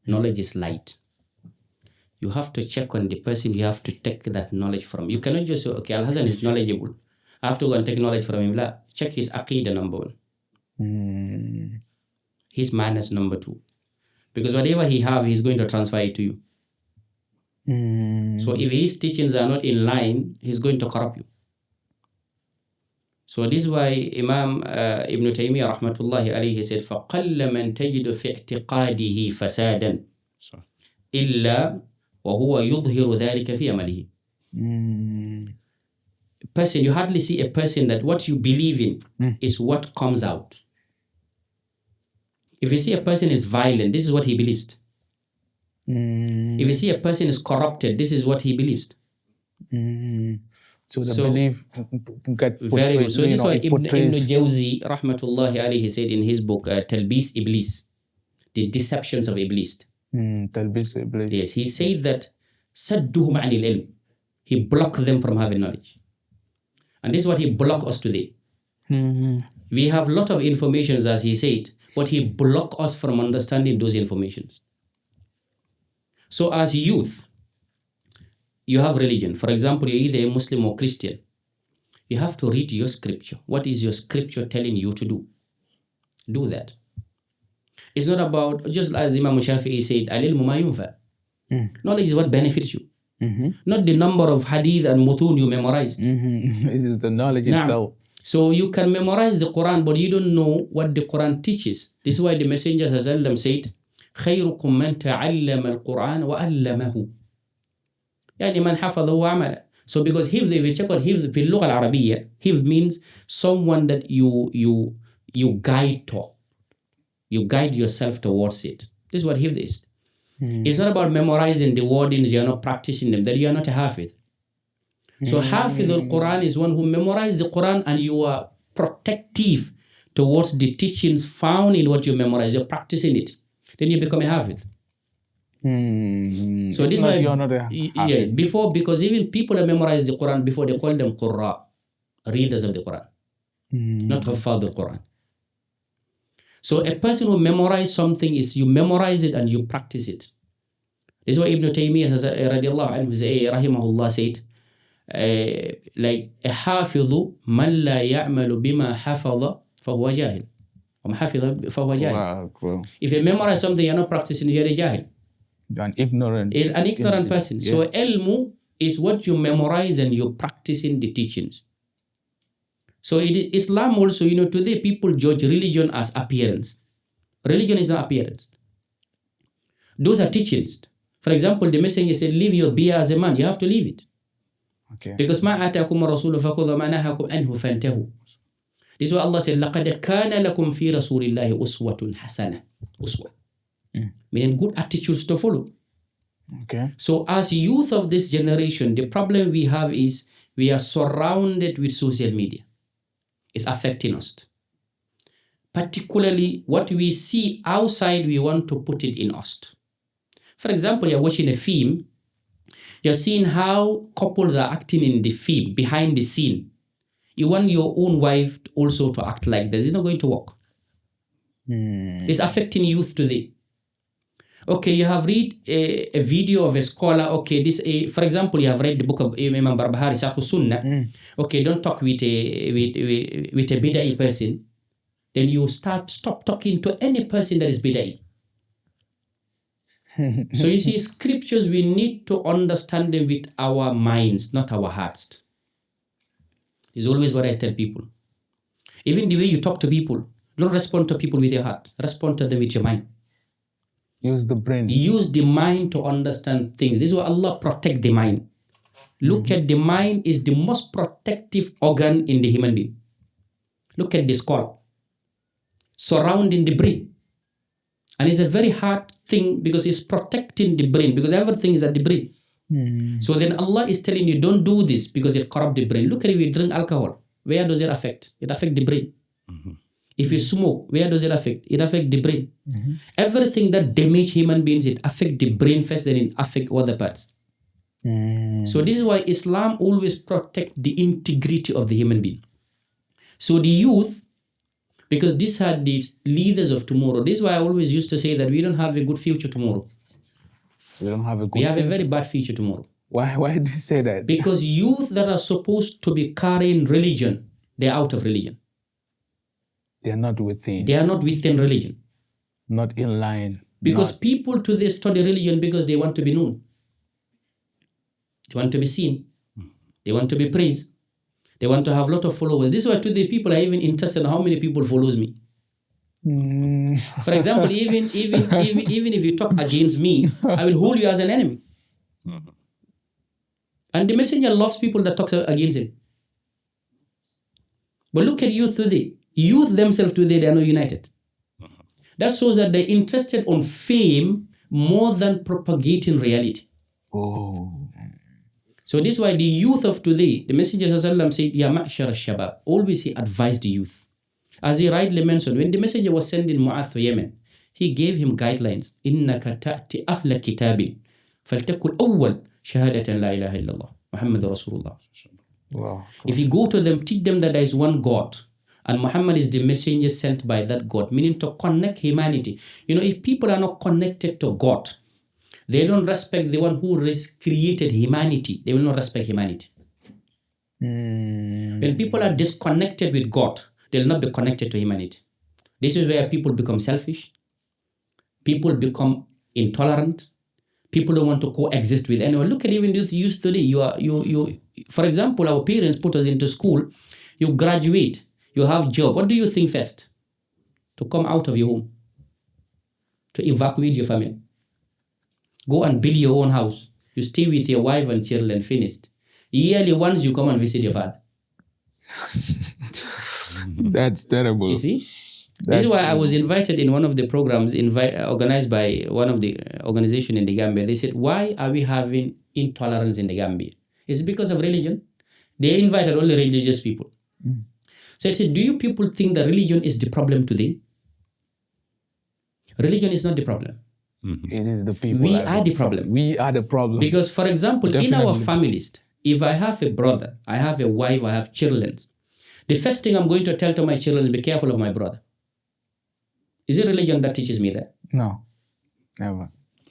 Knowledge is light. You have to check on the person you have to take that knowledge from. You cannot just say, okay, Al-Hasan is knowledgeable. I have to go and take knowledge from him. Check his aqidah, number one. His manners, number two. Because whatever he have, he's going to transfer it to you. So if his teachings are not in line, he's going to corrupt you. So this is why Imam Ibn Taymiyyah rahmatullahi alayhi said, فَقَلَّ مَنْ تَجِدُ فِي اعْتِقَادِهِ فَسَادًا إِلَّا وَهُوَ يُظْهِرُ ذَلِكَ فِي عَمَلِهِ. Person, you hardly see a person that what you believe in is what comes out. If you see a person is violent, this is what he believes. If you see a person is corrupted, this is what he believes. So the belief get very good. So this is why Ibn Jawzi rahmatullahi alayhi said in his book Talbis Iblis, the deceptions of Iblis. Talbis Iblis. Yes, he said that sadduhum anil ilm. He blocked them from having knowledge. And this is what he blocked us today. We have a lot of information, as he said, but he blocked us from understanding those informations. So as youth, you have religion. For example, you're either a Muslim or Christian. You have to read your scripture. What is your scripture telling you to do? Do that. It's not about, just as Imam Shafi'i said, al-ilmu ma yunfa. Knowledge is what benefits you. Not the number of hadith and mutun you memorize. It is the knowledge itself. So you can memorize the Quran, but you don't know what the Quran teaches. This is why the Messenger said, خيركم من تعلم القرآن وعلمه. يعني من حفظه وعمله. So because حفظ, if you check on حفظ في اللغة العربية, حفظ means someone that you guide to. You guide yourself towards it. This is what حفظ is. It's not about memorizing the wordings, you're not practicing them, that you are not a hafiz. So hafiz al-Quran is one who memorizes the Quran and you are protective towards the teachings found in what you memorize. You're practicing it. Then you become a hafiz. So this is why you're not a hafiz. Before, because even people that memorize the Quran before, they call them qurra, readers of the Quran, not huffaz al-Quran. So a person who memorizes something is you memorize it and you practice it. This is why Ibn Taymiyyah radiallahu anhu rahimahullah said, like a hafidhu man la ya'malu bima hafadha fahuwa jahil. If you memorize something you're not practicing, you're a jahil. You're an ignorant person. Yeah. So ilmu is what you memorize and you're practicing the teachings. So Islam also, today people judge religion as appearance. Religion is not appearance. Those are teachings. For example, the Messenger said, leave your beard as a man. You have to leave it. Okay. Because ma atakum ar-rasulu fakhudha ma nahakum anhu fantahu. This is why Allah said, لَقَدْ كَانَ لَكُمْ فِي رَسُولِ اللَّهِ أُسْوَةٌ حَسَنَةٌ. Uswa. Meaning good attitudes to follow. Okay. So as youth of this generation, the problem we have is we are surrounded with social media. It's affecting us. Particularly what we see outside, we want to put it in us. For example, you're watching a film, you're seeing how couples are acting in the film, behind the scene. You want your own wife also to act like this. It's not going to work. It's affecting youth today. Okay, you have read a video of a scholar. Okay, for example, you have read the book of Imam Barbahari, Saku Sunnah. Okay, don't talk with a bid'ah person. Then you stop talking to any person that is bid'ah. So you see, scriptures, we need to understand them with our minds, not our hearts. Is always what I tell people. Even the way you talk to people, don't respond to people with your heart. Respond to them with your mind. Use the brain. Use the mind to understand things. This is why Allah protect the mind. Look at the mind is the most protective organ in the human being. Look at the skull. Surrounding the brain. And it's a very hard thing because it's protecting the brain, because everything is at the brain. So then Allah is telling you, don't do this because it corrupts the brain. Look at if you drink alcohol. Where does it affect? It affects the brain. If you smoke, where does it affect? It affects the brain. Everything that damages human beings, it affects the brain first, then it affects other parts. So this is why Islam always protects the integrity of the human being. So the youth, Because these are the leaders of tomorrow. This is why I always used to say that we don't have a good future tomorrow. We don't have a good We have future. a very bad future tomorrow. Why did you say that? Because youth that are supposed to be carrying religion, they're out of religion. They are not within. They are not within religion. Not in line. Because people today study religion because they want to be known. They want to be seen. They want to be praised. They want to have a lot of followers. This is why today people are even interested in how many people follows me. For example, even if you talk against me, I will hold you as an enemy. And the messenger loves people that talk against him. But look at youth today. Youth themselves today, they are not united. That shows that they're interested on fame more than propagating reality. Oh. So this is why the youth of today, the Messenger said, Ya ma'shar al-shabab, always he advised the youth. As he rightly mentioned, when the Messenger was sending Mu'adh to Yemen, he gave him guidelines. إِنَّكَ تَأْتِ أَهْلَ كِتَابٍ فَلْتَكُنْ أَوَّلْ شَهَادَةً لَا إِلَهَ إِلَّا اللَّهُ Muhammad Rasulullah. Wow. If you go to them, teach them that there is one God, and Muhammad is the messenger sent by that God, meaning to connect humanity. If people are not connected to God, they don't respect the one who created humanity. They will not respect humanity. When people are disconnected with God, they will not be connected to humanity. This is where people become selfish. People become intolerant. People don't want to coexist with anyone. Look at even this youth today. For example, our parents put us into school. You graduate. You have job. What do you think first? To come out of your home. To evacuate your family. Go and build your own house. You stay with your wife and children, finished. Yearly once you come and visit your father. That's terrible. You see? This is why I was invited in one of the programs organized by one of the organizations in the Gambia. They said, why are we having intolerance in the Gambia? It's because of religion. They invited only religious people. So I said, do you people think that religion is the problem today? Religion is not the problem. It is the people. We are the problem. We are the problem. Because, for example, Definitely. in our families, if I have a brother, I have a wife, I have children, the first thing I'm going to tell to my children is be careful of my brother. Is it religion that teaches me that? No, never.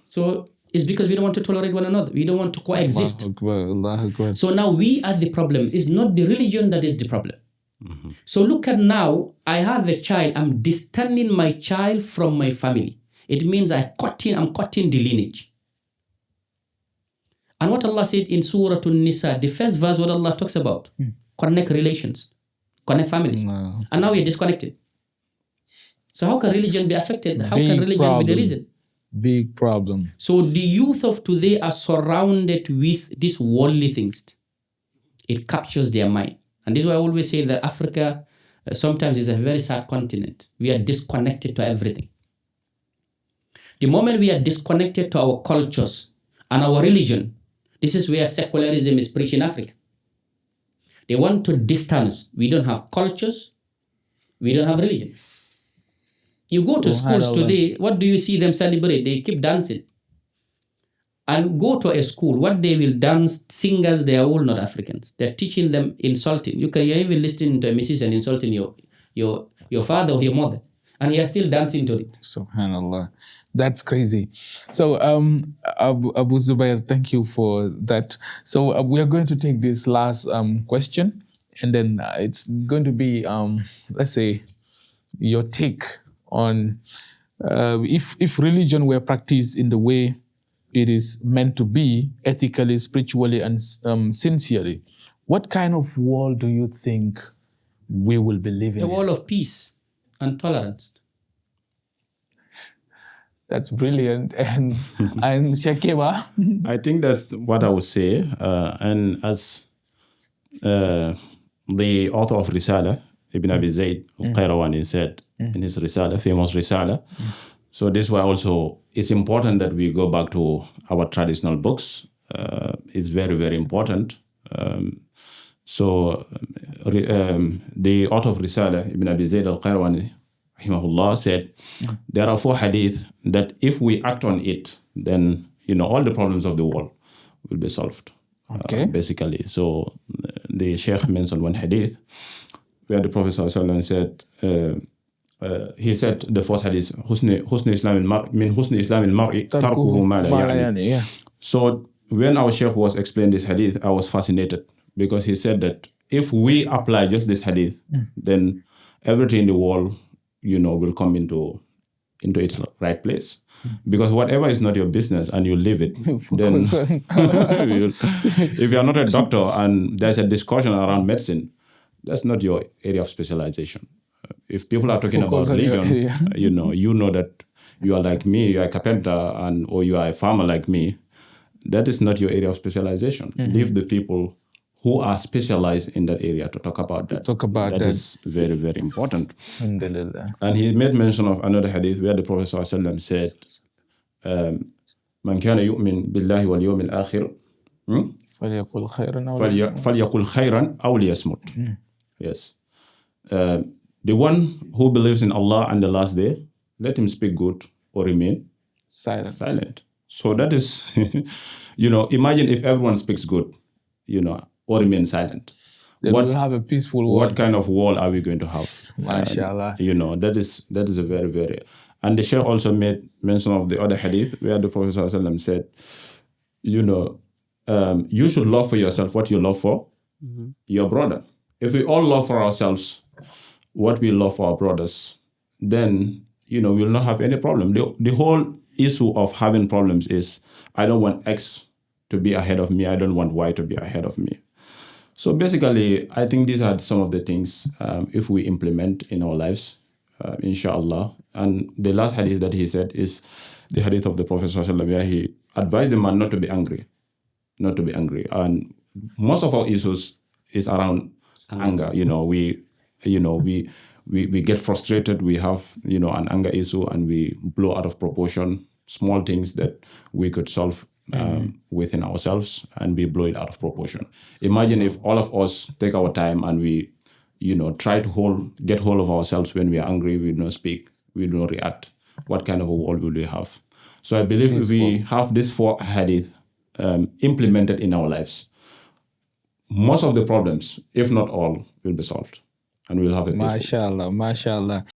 So it's because we don't want to tolerate one another. We don't want to coexist. Allah Akbar. So now we are the problem. It's not the religion that is the problem. So look at now, I have a child. I'm distancing my child from my family. It means I'm cutting the lineage. And what Allah said in Surah An-Nisa, the first verse, what Allah talks about, connect relations, connect families. No. And now we're disconnected. So how can religion be affected? How can religion be the reason? Big problem. So the youth of today are surrounded with these worldly things. It captures their mind. And this is why I always say that Africa sometimes is a very sad continent. We are disconnected to everything. The moment we are disconnected to our cultures and our religion, this is where secularism is preached in Africa. They want to distance. We don't have cultures. We don't have religion. You go to schools today, what do you see them celebrate? They keep dancing. And go to a school, what they will dance, singers, they are all not Africans. They're teaching them insulting. You're even listening to a musician insulting your father or your mother. And you're still dancing to it. Subhanallah. That's crazy. So, Abu Zubair, thank you for that. So, we are going to take this last question, and then it's going to be, let's say, your take on if religion were practiced in the way it is meant to be, ethically, spiritually, and sincerely, what kind of world do you think we will be living in? A world of peace and tolerance. That's brilliant. And Shakima? I think that's what I would say. And as the author of Risala, Ibn Abi Zayd al-Qayrawani said in his Risala, famous Risala. So this why also it's important that we go back to our traditional books. It's very, very important. So the author of Risala, Ibn Abi Zayd al-Qayrawani, rahimahullah, said there are 4 hadith that if we act on it, then all the problems of the world will be solved. Okay. Basically. So the Sheikh mentioned one hadith where the Prophet ﷺ said, he said the first hadith, husn Islam min husn Islam al-mar'i tarkuhu ma la ya'ni. Yeah. So when our Sheikh was explaining this hadith, I was fascinated because he said that if we apply just this hadith, then everything in the world, will come into its right place. Because whatever is not your business and you live it, then if you are not a doctor and there's a discussion around medicine, that's not your area of specialization. If people are talking about religion, you know that you are like me, you are a carpenter, or you are a farmer like me. That is not your area of specialization. Leave the people who are specialized in that area to talk about that. That is very, very important. And he made mention of another hadith where the Prophet ﷺ said, "Man kana yu'min billahi wal yawmil akhir, falyaqul khayran aw liyasmut." Yes. The one who believes in Allah and the last day, let him speak good or remain silent. So that is, imagine if everyone speaks good, or remain silent. Then we'll have a peaceful world. What kind of world are we going to have? MashaAllah. That is a very, very... And the Shaykh also made mention of the other hadith where the Prophet ﷺ said, you should love for yourself what you love for your brother. If we all love for ourselves what we love for our brothers, then, we'll not have any problem. The whole issue of having problems is, I don't want X to be ahead of me. I don't want Y to be ahead of me. So basically, I think these are some of the things if we implement in our lives, inshallah. And the last hadith that he said is the hadith of the Prophet ﷺ, where he advised the man not to be angry. And most of our issues is around anger. We get frustrated. We have, an anger issue, and we blow out of proportion small things that we could solve within ourselves, and we blow it out of proportion. Imagine if all of us take our time and we, try to get hold of ourselves when we are angry, we do not speak, we do not react. What kind of a world will we have? So I believe if we have this 4 hadith implemented in our lives, most of the problems, if not all, will be solved, and we'll have a peaceful. MashaAllah.